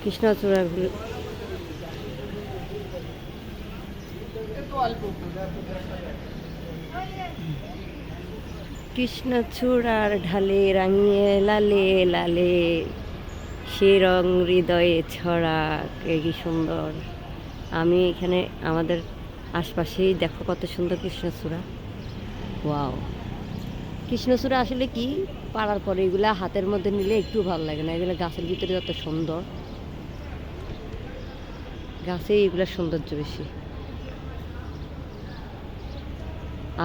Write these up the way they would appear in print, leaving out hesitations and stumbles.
কৃষ্ণচূড়াগুলো কৃষ্ণচূড়ার ঢালে রাঙিয়ে লালে লালে সে রং হৃদয়ে ছড়া, কি সুন্দর। আমি এখানে আমাদের আশপাশেই দেখো কত সুন্দর কৃষ্ণচূড়া। ওয়াও, কৃষ্ণচূড়া আসলে কি পাড়ার পরে এগুলা হাতের মধ্যে নিলে একটু ভালো লাগে না, এগুলো গাছের ভিতরে যত সুন্দর, গাছে এগুলোর সৌন্দর্য বেশি।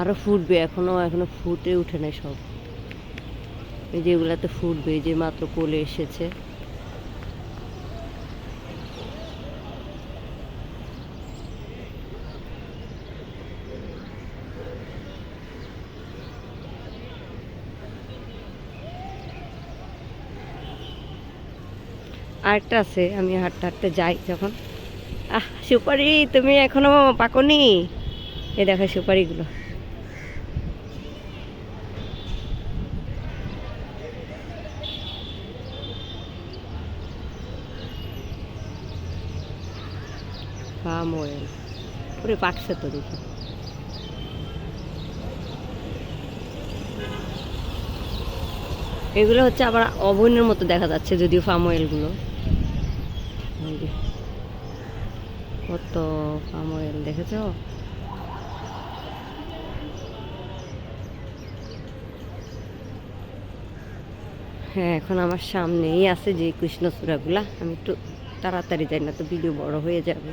আরো ফুটবে, এখনো ফুটে উঠে নাই সব, এই যে এগুলাতে ফুটবে, এই যে মাত্র কোলে এসেছে। আরেকটা আছে, আমি হাঁটতে হাঁটতে যাই যখন, সুপারি তুমি এখনো পাকনি, এই দেখো সুপারিগুলো। পাম অয়েল পুরো পাকছে তো দেখি। এগুলো হচ্ছে আবার অভনের মতো দেখা যাচ্ছে, যদিও পাম অয়েলগুলো। কত পাম অয়েল দেখেছো? হ্যাঁ, এখন আমার সামনেই আছে যে কৃষ্ণচূড়াগুলা, আমি একটু তাড়াতাড়ি যাই, না তো ভিডিও বড় হয়ে যাবে।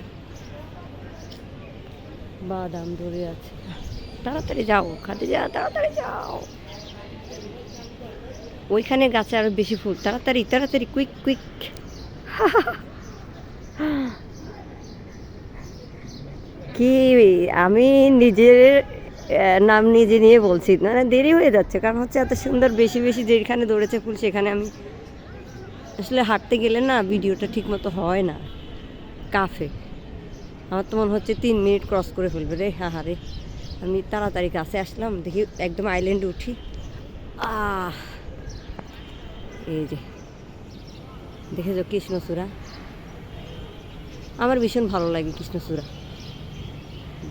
বাদাম ধরে আছে, তাড়াতাড়ি যাও খাদিজা, তাড়াতাড়ি যাও। ওইখানে গাছে আরো বেশি ফুল, তাড়াতাড়ি তাড়াতাড়ি, কুইক কুইক। কি আমি নিজের নাম নিজে নিয়ে বলছি, মানে দেরি হয়ে যাচ্ছে, কারণ হচ্ছে এত সুন্দর বেশি বেশি যেখানে ধরেছে ফুল সেখানে আমি আসলে হাঁটতে গেলে না ভিডিওটা ঠিক মতো হয় না। কাফে আমার তো মনে হচ্ছে 3 মিনিট ক্রস করে ফেলবে রে। হ্যাঁ রে, আমি তাড়াতাড়ি কাছে আসলাম, দেখি একদম আইল্যান্ডে উঠি। এই যে দেখেছো কৃষ্ণচূড়া, আমার ভীষণ ভালো লাগে কৃষ্ণচূড়া,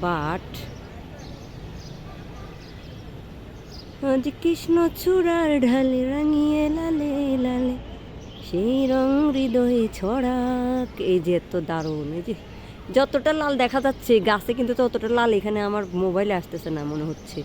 বাট যে কৃষ্ণচূড়ার ঢালে রাঙিয়ে লালে লালে সেই রং হৃদয়ে ছড়াক, এই যে এত দারুণ। এই যে যতটা লাল দেখা যাচ্ছে গাছে, কিন্তু ততটা লাল এখানে আমার মোবাইলে আসতেছে না মনে হচ্ছে।